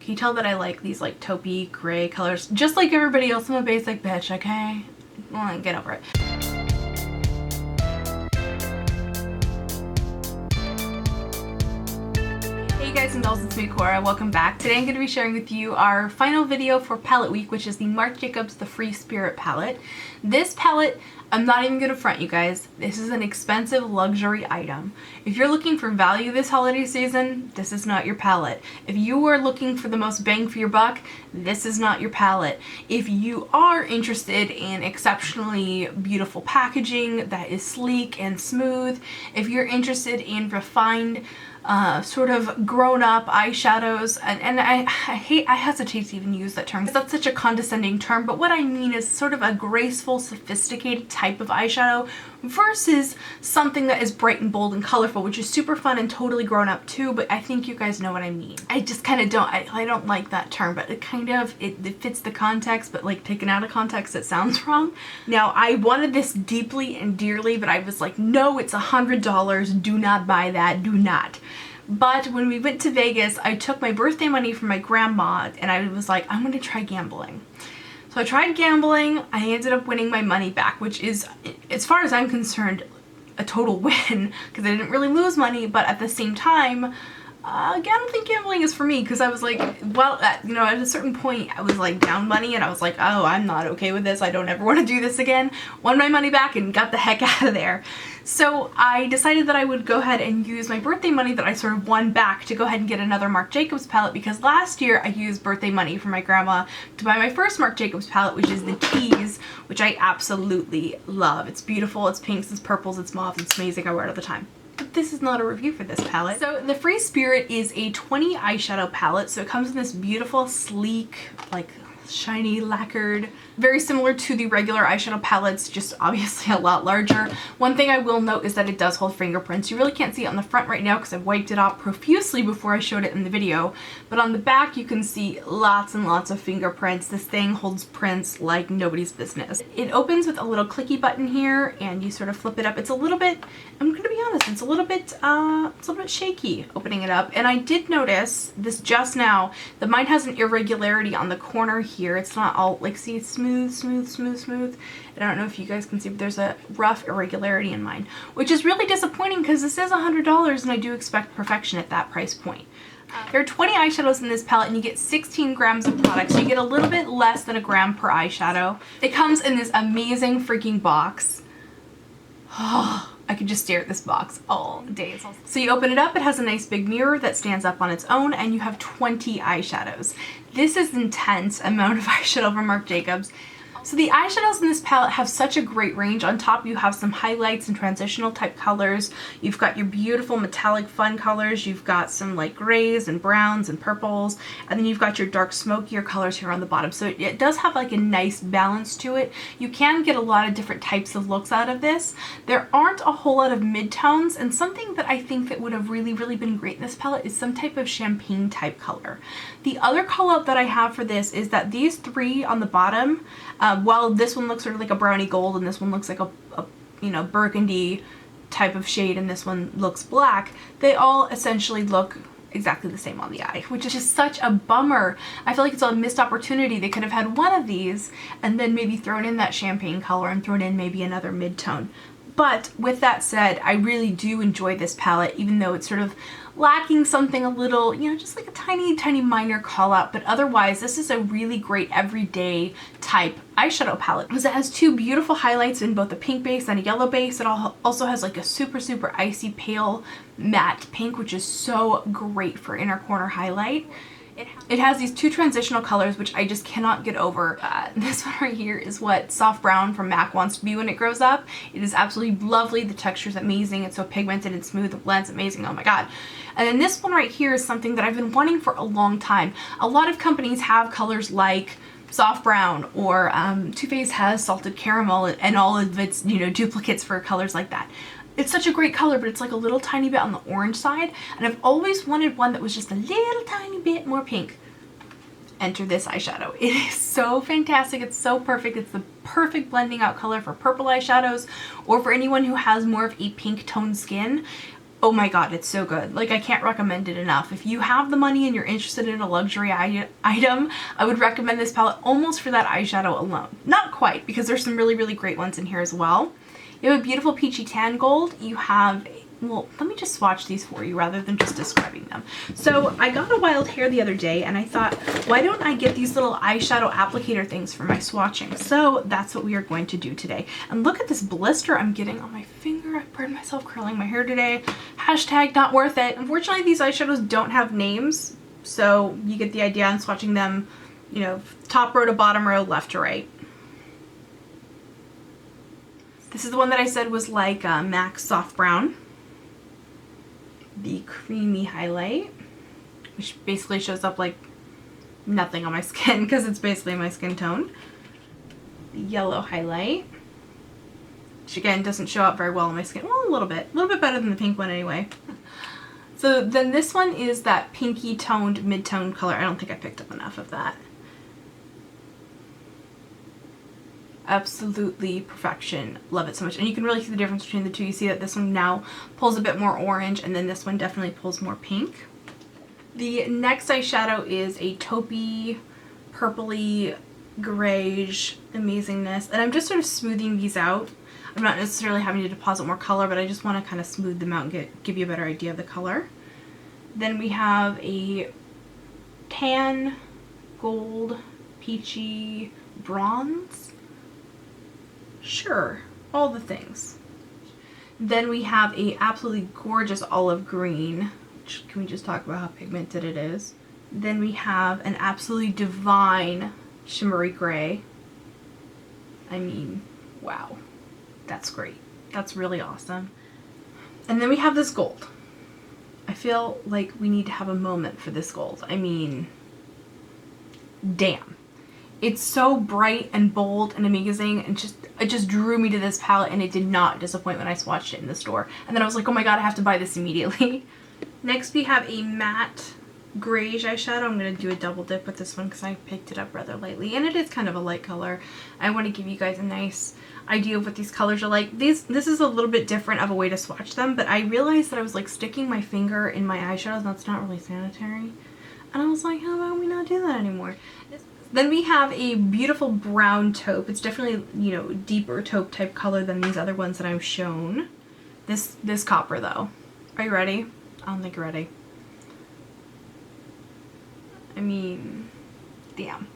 Can you tell that I like these like taupey gray colors? Just like everybody else, I'm a basic bitch, okay? Well, get over it. Hey guys and dolls, it's me, Cora. Welcome back. Today I'm going to be sharing with you our final video for palette week, which is the Marc Jacobs The Free Spirit palette. This palette, I'm not even going to front you guys, this is an expensive luxury item. If you're looking for value this holiday season, this is not your palette. If you are looking for the most bang for your buck, this is not your palette. If you are interested in exceptionally beautiful packaging that is sleek and smooth, if you're interested in refined sort of grown-up eyeshadows, and I hesitate to even use that term because that's such a condescending term, but what I mean is sort of a graceful, sophisticated type of eyeshadow versus something that is bright and bold and colorful, which is super fun and totally grown up too, but I think you guys know what I mean. I just kind of don't, I don't like that term, but it kind of, it fits the context, but like taken out of context it sounds wrong. Now I wanted this deeply and dearly, but I was like, no, it's $100, do not buy that, do not. But when we went to Vegas, I took my birthday money from my grandma and I was like, I'm gonna try gambling. So I tried gambling, I ended up winning my money back, which is, as far as I'm concerned, a total win because I didn't really lose money, but at the same time, I don't think gambling is for me because I was like, well, you know, at a certain point I was like down money and I was like, oh, I'm not okay with this. I don't ever want to do this again. Won my money back and got the heck out of there. So I decided that I would go ahead and use my birthday money that I sort of won back to go ahead and get another Marc Jacobs palette, because last year I used birthday money from my grandma to buy my first Marc Jacobs palette, which is the Tease, which I absolutely love. It's beautiful, it's pinks, it's purples, it's mauves, it's amazing, I wear it all the time. But this is not a review for this palette. So the Free Spirit is a 20 eyeshadow palette, so it comes in this beautiful, sleek, like shiny, lacquered, very similar to the regular eyeshadow palettes, just obviously a lot larger. One thing I will note is that it does hold fingerprints. You really can't see it on the front right now because I've wiped it off profusely before I showed it in the video, but on the back you can see lots and lots of fingerprints. This thing holds prints like nobody's business. It opens with a little clicky button here and you sort of flip it up. It's a little bit, I'm gonna be honest, it's a little bit shaky opening it up, and I did notice this just now that mine has an irregularity on the corner here. It's not all like, see, it's smooth, smooth, smooth, smooth. And I don't know if you guys can see, but there's a rough irregularity in mine, which is really disappointing because this is $100 and I do expect perfection at that price point. There are 20 eyeshadows in this palette and you get 16 grams of product, so you get a little bit less than a gram per eyeshadow. It comes in this amazing freaking box. Oh, I could just stare at this box all day. So you open it up, it has a nice big mirror that stands up on its own, and you have 20 eyeshadows. This is an intense amount of eyeshadow from Marc Jacobs. So the eyeshadows in this palette have such a great range. On top you have some highlights and transitional type colors. You've got your beautiful metallic fun colors. You've got some like grays and browns and purples. And then you've got your dark smokier colors here on the bottom. So it does have like a nice balance to it. You can get a lot of different types of looks out of this. There aren't a whole lot of midtones, and something that I think that would have really been great in this palette is some type of champagne type color. The other call out that I have for this is that these three on the bottom, while this one looks sort of like a brownie gold and this one looks like a you know, burgundy type of shade and this one looks black, they all essentially look exactly the same on the eye, which is just such a bummer. I feel like it's a missed opportunity. They could have had one of these and then maybe thrown in that champagne color and thrown in maybe another mid-tone. But with that said, I really do enjoy this palette, even though it's sort of lacking something a little, you know, just like a tiny minor call out, but otherwise this is a really great everyday type eyeshadow palette because it has two beautiful highlights in both a pink base and a yellow base. It also has like a super icy pale matte pink, which is so great for inner corner highlight. It has these two transitional colors, which I just cannot get over. This one right here is what soft brown from MAC wants to be when it grows up. It is absolutely lovely. The texture is amazing. It's so pigmented and smooth. The blend's amazing. Oh my god. And then this one right here is something that I've been wanting for a long time. A lot of companies have colors like soft brown, or Too Faced has salted caramel and all of its, you know, duplicates for colors like that. It's such a great color, but it's like a little tiny bit on the orange side, and I've always wanted one that was just a little tiny bit more pink. Enter this eyeshadow. It is so fantastic. It's so perfect. It's the perfect blending out color for purple eyeshadows or for anyone who has more of a pink toned skin. Oh my god, it's so good. Like, I can't recommend it enough. If you have the money and you're interested in a luxury item, I would recommend this palette almost for that eyeshadow alone. Not quite, because there's some really, really great ones in here as well. You have a beautiful peachy tan gold. You have, well, let me just swatch these for you rather than just describing them. So I got a wild hair the other day and I thought, why don't I get these little eyeshadow applicator things for my swatching? So that's what we are going to do today. And look at this blister I'm getting on my finger. I burned myself curling my hair today. Hashtag not worth it. Unfortunately, these eyeshadows don't have names, so you get the idea on swatching them, you know, top row to bottom row, left to right. This is the one that I said was like MAC Soft Brown. The creamy highlight, which basically shows up like nothing on my skin because it's basically my skin tone. The yellow highlight, which again doesn't show up very well on my skin. Well, a little bit better than the pink one anyway. So then this one is that pinky toned mid-tone color. I don't think I picked up enough of that. Absolutely perfection. Love it so much. And you can really see the difference between the two. You see that this one now pulls a bit more orange and then this one definitely pulls more pink. The next eyeshadow is a taupey, purpley, grayish amazingness. And I'm just sort of smoothing these out. I'm not necessarily having to deposit more color, but I just want to kind of smooth them out and give you a better idea of the color. Then we have a tan, gold, peachy, bronze. Sure, all the things. Then we have a absolutely gorgeous olive green, which, can we just talk about how pigmented it is? Then we have an absolutely divine shimmery gray. I mean, wow, that's great. That's really awesome. And then we have this gold. I feel like we need to have a moment for this gold. I mean, damn. It's so bright and bold and amazing, and it just drew me to this palette, and it did not disappoint when I swatched it in the store. And then I was like, oh my god, I have to buy this immediately. Next we have a matte grayish eyeshadow. I'm going to do a double dip with this one because I picked it up rather lightly, and it is kind of a light color. I want to give you guys a nice idea of what these colors are like. This is a little bit different of a way to swatch them, but I realized that I was like sticking my finger in my eyeshadows, and that's not really sanitary. And I was like, how about we not do that anymore? Then we have a beautiful brown taupe. It's definitely, you know, deeper taupe type color than these other ones that I've shown. This copper though. Are you ready? I don't think you're ready. I mean, damn.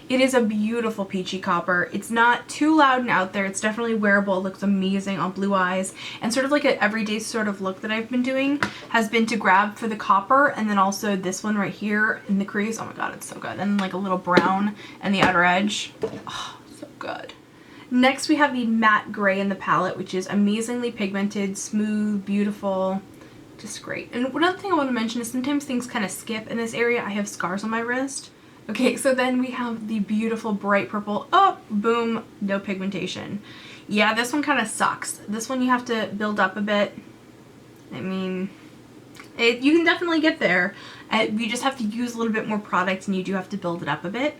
It is a beautiful peachy copper. It's not too loud and out there. It's definitely wearable. It looks amazing on blue eyes. And sort of like an everyday sort of look that I've been doing has been to grab for the copper, and then also this one right here in the crease. Oh my god, it's so good. And like a little brown and the outer edge. Oh, so good. Next we have the matte gray in the palette, which is amazingly pigmented, smooth, beautiful. Just great. And another thing I want to mention is sometimes things kind of skip in this area. I have scars on my wrist. Okay, so then we have the beautiful bright purple. Oh, boom, no pigmentation. Yeah, this one kind of sucks. This one you have to build up a bit. I mean, you can definitely get there. You just have to use a little bit more product, and you do have to build it up a bit.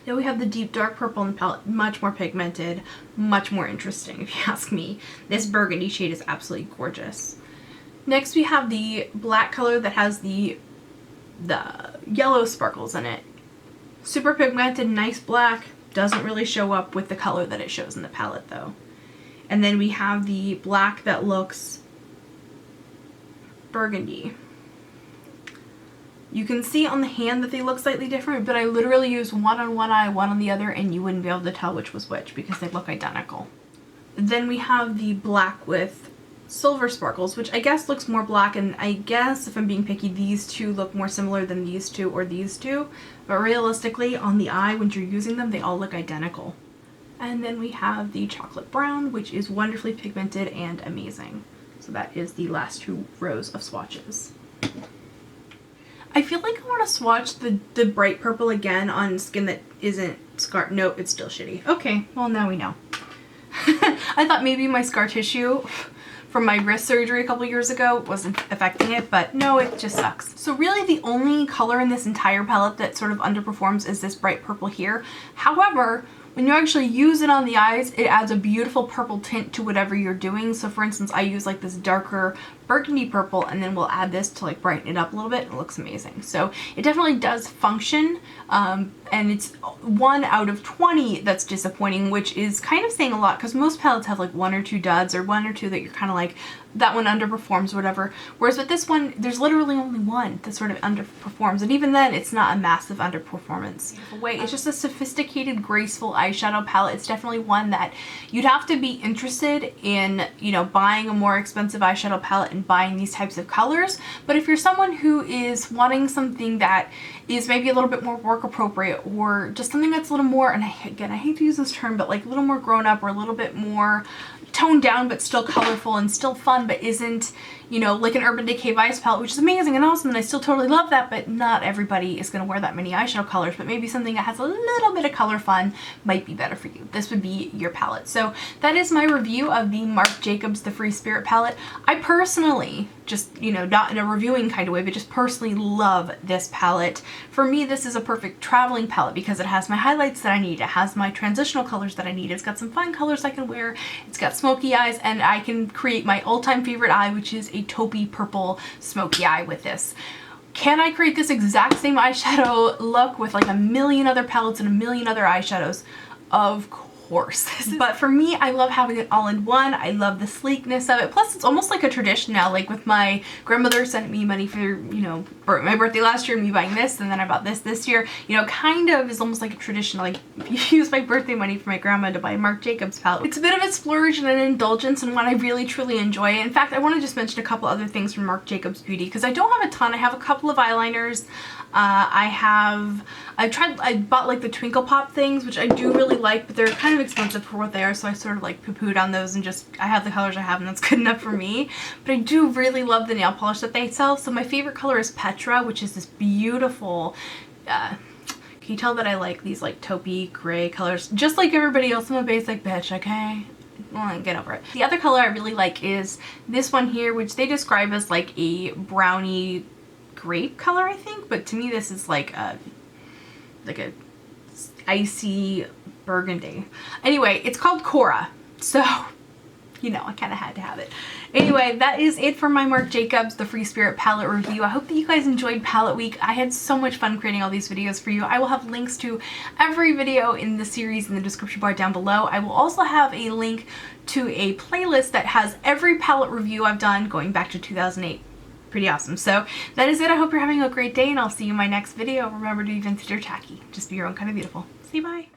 Then we have the deep dark purple in the palette, much more pigmented, much more interesting if you ask me. This burgundy shade is absolutely gorgeous. Next we have the black color that has the yellow sparkles in it. Super pigmented, nice black, doesn't really show up with the color that it shows in the palette though. And then we have the black that looks burgundy. You can see on the hand that they look slightly different, but I literally used one on one eye, one on the other, and you wouldn't be able to tell which was which because they look identical. Then we have the black with silver sparkles, which I guess looks more black, and I guess if I'm being picky, these two look more similar than these two or these two, but realistically on the eye when you're using them they all look identical. And then we have the chocolate brown, which is wonderfully pigmented and amazing. So that is the last two rows of swatches. I feel like I want to swatch the bright purple again on skin that isn't scar. Nope, it's still shitty. Okay, well now we know. I thought maybe my scar tissue from my wrist surgery a couple years ago wasn't affecting it, but no, it just sucks. So really the only color in this entire palette that sort of underperforms is this bright purple here. However, when you actually use it on the eyes, it adds a beautiful purple tint to whatever you're doing. So for instance, I use like this darker burgundy purple, and then we'll add this to like brighten it up a little bit. It looks amazing. So it definitely does function, and it's 1 out of 20 that's disappointing, which is kind of saying a lot because most palettes have like 1 or 2 duds, or 1 or 2 that you're kind of like, that one underperforms or whatever. Whereas with this one, there's literally only 1 that sort of underperforms, and even then it's not a massive underperformance. It's just a sophisticated, graceful eyeshadow palette. It's definitely one that you'd have to be interested in, you know, buying a more expensive eyeshadow palette and buying these types of colors. But if you're someone who is wanting something that is maybe a little bit more work appropriate, or just something that's a little more, and again, I hate to use this term, but like a little more grown up, or a little bit more toned down but still colorful and still fun, but isn't, you know, like an Urban Decay Vice palette, which is amazing and awesome, and I still totally love that, but not everybody is going to wear that many eyeshadow colors. But maybe something that has a little bit of color fun might be better for you. This would be your palette. So that is my review of the Marc Jacobs The Free Spirit palette. I personally, just, you know, not in a reviewing kind of way, but just personally love this palette. For me, this is a perfect traveling palette because it has my highlights that I need. It has my transitional colors that I need. It's got some fun colors I can wear. It's got smoky eyes, and I can create my all-time favorite eye, which is a taupey purple smoky eye with this. Can I create this exact same eyeshadow look with like a million other palettes and a million other eyeshadows? Of course. But for me, I love having it all in one. I love the sleekness of it. Plus, it's almost like a tradition now. Like with my grandmother sent me money for, you know, my birthday last year, and me buying this, and then I bought this year. You know, kind of is almost like a tradition. Like, if you use my birthday money for my grandma to buy a Marc Jacobs palette. It's a bit of a splurge and an indulgence, and one I really truly enjoy. In fact, I want to just mention a couple other things from Marc Jacobs Beauty, because I don't have a ton. I have a couple of eyeliners. I bought like the Twinkle Pop things, which I do really like, but they're kind of expensive for what they are, so I sort of like poo-pooed on those and just, I have the colors I have and that's good enough for me. But I do really love the nail polish that they sell. So my favorite color is Petra, which is this beautiful, can you tell that I like these like taupey gray colors? Just like everybody else, I'm a basic bitch, okay? Well, get over it. The other color I really like is this one here, which they describe as like a brownie grape color, I think, but to me this is like a icy burgundy. Anyway, it's called Cora, so you know, I kind of had to have it. Anyway, that is it for my Marc Jacobs The Free Spirit palette review. I hope that you guys enjoyed Palette Week. I had so much fun creating all these videos for you. I will have links to every video in the series in the description bar down below. I will also have a link to a playlist that has every palette review I've done going back to 2008. Pretty awesome. So that is it. I hope you're having a great day, and I'll see you in my next video. Remember to be vintage or tacky. Just be your own kind of beautiful. See you, bye.